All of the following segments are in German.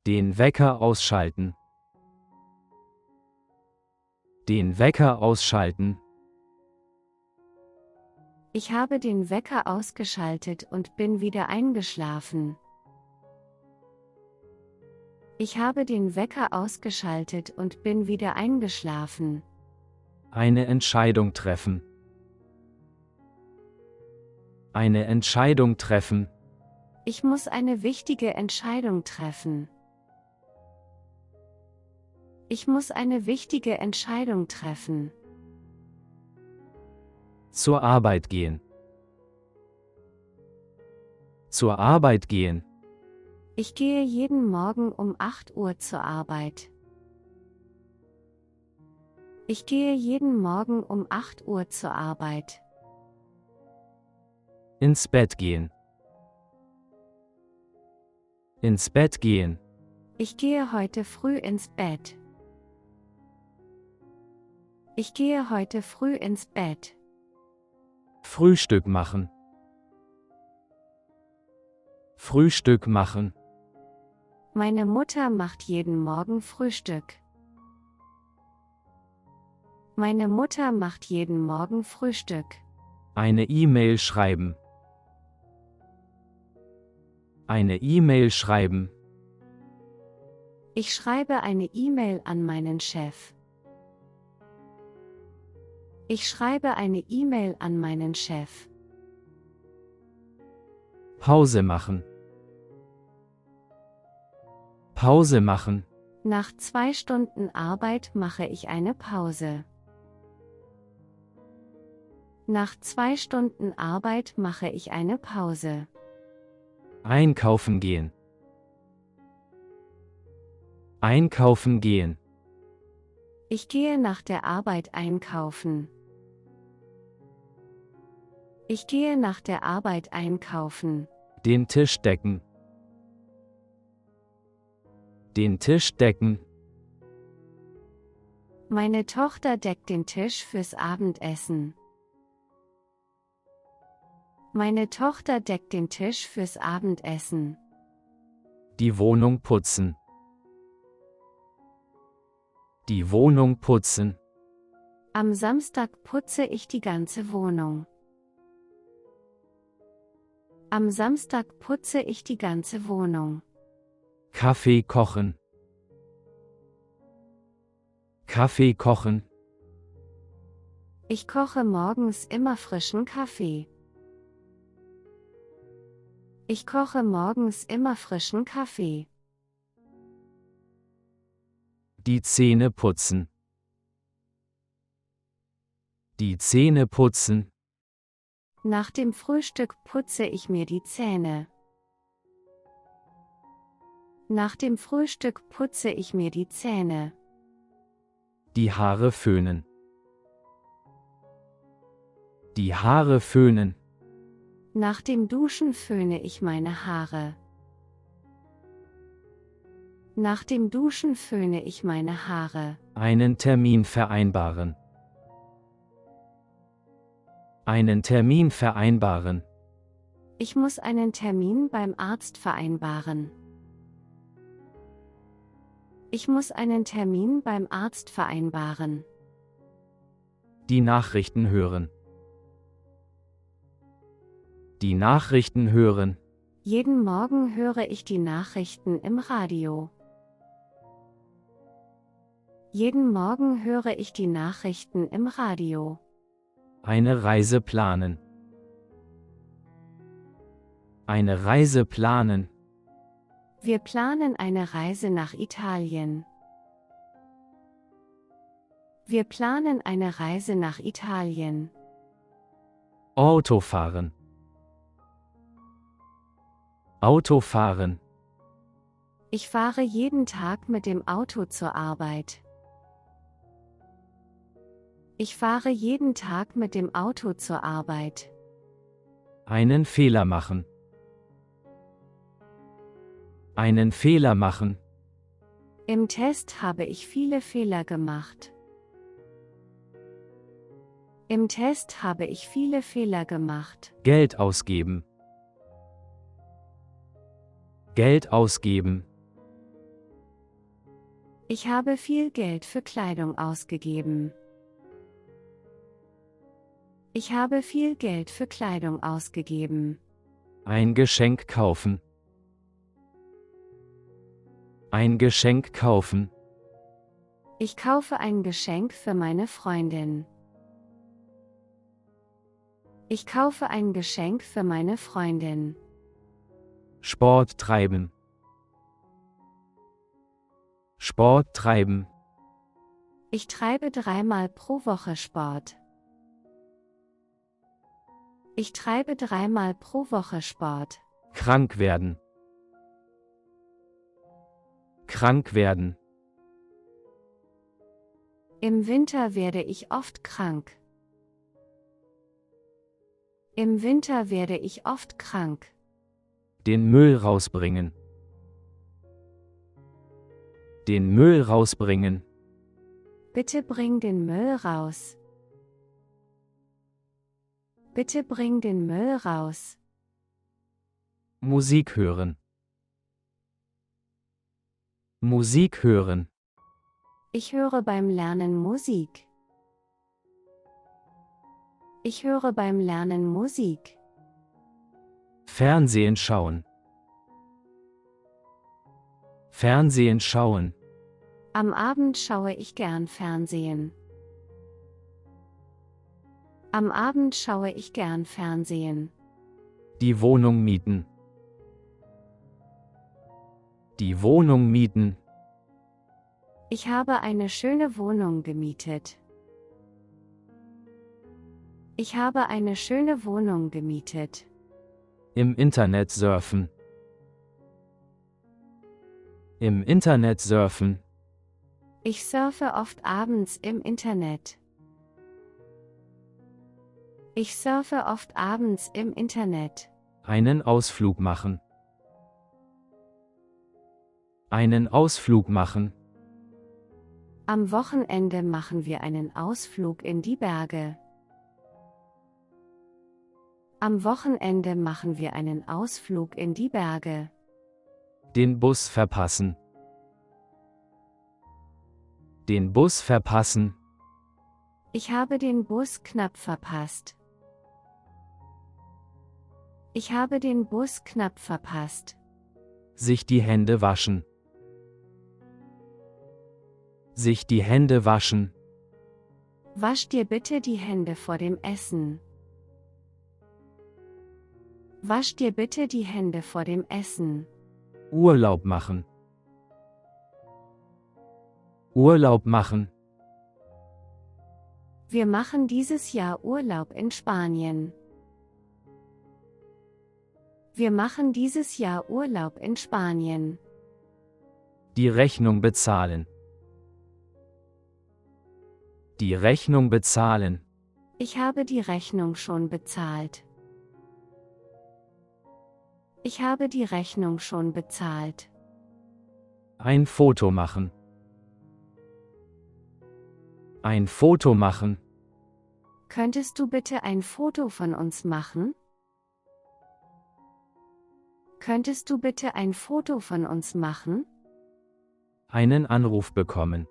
Den Wecker ausschalten. Den Wecker ausschalten. Ich habe den Wecker ausgeschaltet und bin wieder eingeschlafen. Ich habe den Wecker ausgeschaltet und bin wieder eingeschlafen. Eine Entscheidung treffen. Eine Entscheidung treffen. Ich muss eine wichtige Entscheidung treffen. Ich muss eine wichtige Entscheidung treffen. Zur Arbeit gehen. Zur Arbeit gehen. Ich gehe jeden Morgen um 8 Uhr zur Arbeit. Ich gehe jeden Morgen um 8 Uhr zur Arbeit. Ins Bett gehen. Ins Bett gehen. Ich gehe heute früh ins Bett. Ich gehe heute früh ins Bett. Frühstück machen. Frühstück machen. Meine Mutter macht jeden Morgen Frühstück. Meine Mutter macht jeden Morgen Frühstück. Eine E-Mail schreiben. Eine E-Mail schreiben. Ich schreibe eine E-Mail an meinen Chef. Ich schreibe eine E-Mail an meinen Chef. Pause machen. Pause machen. Nach 2 Stunden Arbeit mache ich eine Pause. Nach 2 Stunden Arbeit mache ich eine Pause. Einkaufen gehen. Einkaufen gehen. Ich gehe nach der Arbeit einkaufen. Ich gehe nach der Arbeit einkaufen. Den Tisch decken. Den Tisch decken. Meine Tochter deckt den Tisch fürs Abendessen. Meine Tochter deckt den Tisch fürs Abendessen. Die Wohnung putzen. Die Wohnung putzen. Am Samstag putze ich die ganze Wohnung. Am Samstag putze ich die ganze Wohnung. Kaffee kochen. Kaffee kochen. Ich koche morgens immer frischen Kaffee. Ich koche morgens immer frischen Kaffee. Die Zähne putzen. Die Zähne putzen. Nach dem Frühstück putze ich mir die Zähne. Nach dem Frühstück putze ich mir die Zähne. Die Haare föhnen. Die Haare föhnen. Nach dem Duschen föhne ich meine Haare. Nach dem Duschen föhne ich meine Haare. Einen Termin vereinbaren. Einen Termin vereinbaren. Ich muss einen Termin beim Arzt vereinbaren. Ich muss einen Termin beim Arzt vereinbaren. Die Nachrichten hören. Die Nachrichten hören. Jeden Morgen höre ich die Nachrichten im Radio. Jeden Morgen höre ich die Nachrichten im Radio. Eine Reise planen. Eine Reise planen. Wir planen eine Reise nach Italien. Wir planen eine Reise nach Italien. Autofahren. Autofahren. Ich fahre jeden Tag mit dem Auto zur Arbeit. Ich fahre jeden Tag mit dem Auto zur Arbeit. Einen Fehler machen. Einen Fehler machen. Im Test habe ich viele Fehler gemacht. Im Test habe ich viele Fehler gemacht. Geld ausgeben. Geld ausgeben. Ich habe viel Geld für Kleidung ausgegeben. Ich habe viel Geld für Kleidung ausgegeben. Ein Geschenk kaufen. Ein Geschenk kaufen. Ich kaufe ein Geschenk für meine Freundin. Ich kaufe ein Geschenk für meine Freundin. Sport treiben. Sport treiben. Ich treibe 3-mal pro Woche Sport. Ich treibe 3-mal pro Woche Sport. Krank werden. Krank werden. Im Winter werde ich oft krank. Im Winter werde ich oft krank. Den Müll rausbringen. Den Müll rausbringen. Bitte bring den Müll raus. Bitte bring den Müll raus. Musik hören. Musik hören. Ich höre beim Lernen Musik. Ich höre beim Lernen Musik. Fernsehen schauen. Fernsehen schauen. Am Abend schaue ich gern Fernsehen. Am Abend schaue ich gern Fernsehen. Die Wohnung mieten. Die Wohnung mieten. Ich habe eine schöne Wohnung gemietet. Ich habe eine schöne Wohnung gemietet. Im Internet surfen. Im Internet surfen. Ich surfe oft abends im Internet. Ich surfe oft abends im Internet. Einen Ausflug machen. Einen Ausflug machen. Am Wochenende machen wir einen Ausflug in die Berge. Am Wochenende machen wir einen Ausflug in die Berge. Den Bus verpassen. Den Bus verpassen. Ich habe den Bus knapp verpasst. Ich habe den Bus knapp verpasst. Sich die Hände waschen. Sich die Hände waschen. Wasch dir bitte die Hände vor dem Essen. Wasch dir bitte die Hände vor dem Essen. Urlaub machen. Urlaub machen. Wir machen dieses Jahr Urlaub in Spanien. Wir machen dieses Jahr Urlaub in Spanien. Die Rechnung bezahlen. Die Rechnung bezahlen. Ich habe die Rechnung schon bezahlt. Ich habe die Rechnung schon bezahlt. Ein Foto machen. Ein Foto machen. Könntest du bitte ein Foto von uns machen? Könntest du bitte ein Foto von uns machen? Einen Anruf bekommen.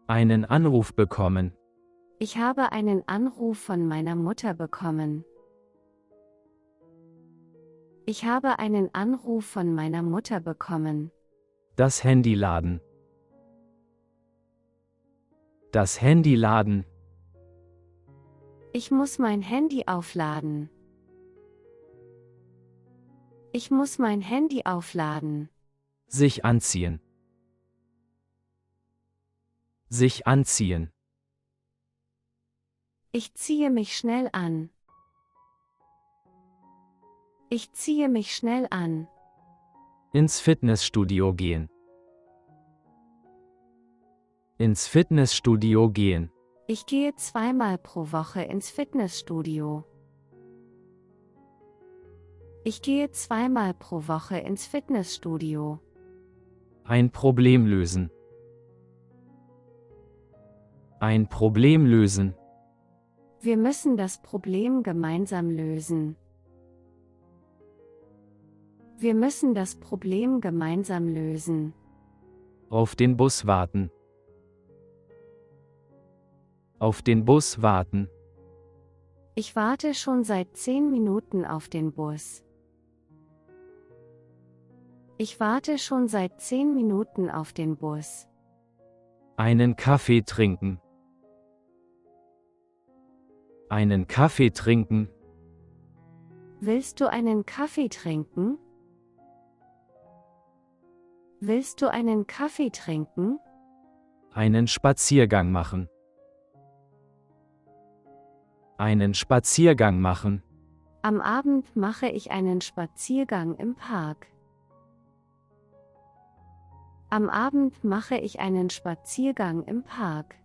Einen Anruf bekommen. Ich habe einen Anruf von meiner Mutter bekommen. Ich habe einen Anruf von meiner Mutter bekommen. Das Handy laden. Das Handy laden. Ich muss mein Handy aufladen. Ich muss mein Handy aufladen. Sich anziehen. Sich anziehen. Ich ziehe mich schnell an. Ich ziehe mich schnell an. Ins Fitnessstudio gehen. Ins Fitnessstudio gehen. Ich gehe 2-mal pro Woche ins Fitnessstudio. Ich gehe 2-mal pro Woche ins Fitnessstudio. Ein Problem lösen. Ein Problem lösen. Wir müssen das Problem gemeinsam lösen. Wir müssen das Problem gemeinsam lösen. Auf den Bus warten. Auf den Bus warten. Ich warte schon seit 10 Minuten auf den Bus. Ich warte schon seit 10 Minuten auf den Bus. Einen Kaffee trinken. Einen Kaffee trinken. Willst du einen Kaffee trinken? Willst du einen Kaffee trinken? Einen Spaziergang machen. Einen Spaziergang machen. Am Abend mache ich einen Spaziergang im Park. Am Abend mache ich einen Spaziergang im Park.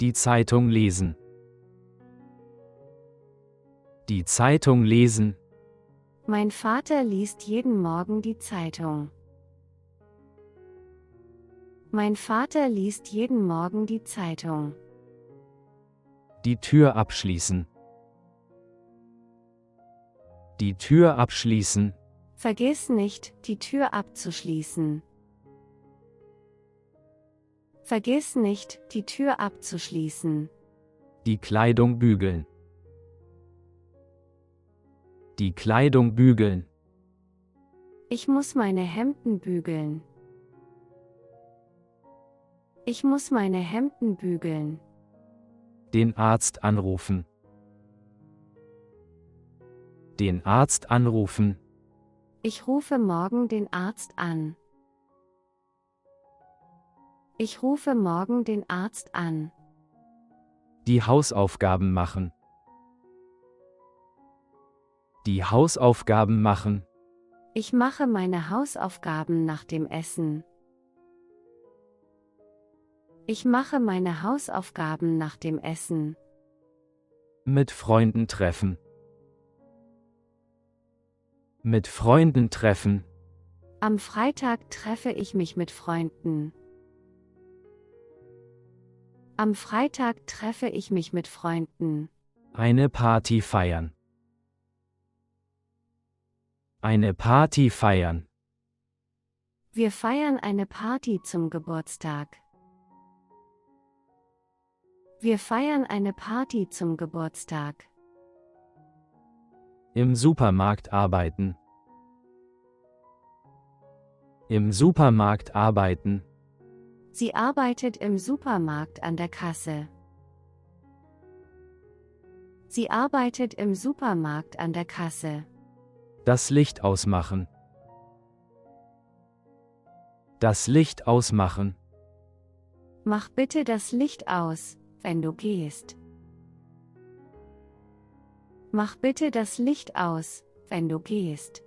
Die Zeitung lesen. Die Zeitung lesen. Mein Vater liest jeden Morgen die Zeitung. Mein Vater liest jeden Morgen die Zeitung. Die Tür abschließen. Die Tür abschließen. Vergiss nicht, die Tür abzuschließen. Vergiss nicht, die Tür abzuschließen. Die Kleidung bügeln. Die Kleidung bügeln. Ich muss meine Hemden bügeln. Ich muss meine Hemden bügeln. Den Arzt anrufen. Den Arzt anrufen. Ich rufe morgen den Arzt an. Ich rufe morgen den Arzt an. Die Hausaufgaben machen. Die Hausaufgaben machen. Ich mache meine Hausaufgaben nach dem Essen. Ich mache meine Hausaufgaben nach dem Essen. Mit Freunden treffen. Mit Freunden treffen. Am Freitag treffe ich mich mit Freunden. Am Freitag treffe ich mich mit Freunden. Eine Party feiern. Eine Party feiern. Wir feiern eine Party zum Geburtstag. Wir feiern eine Party zum Geburtstag. Im Supermarkt arbeiten. Im Supermarkt arbeiten. Sie arbeitet im Supermarkt an der Kasse. Sie arbeitet im Supermarkt an der Kasse. Das Licht ausmachen. Das Licht ausmachen. Mach bitte das Licht aus, wenn du gehst. Mach bitte das Licht aus, wenn du gehst.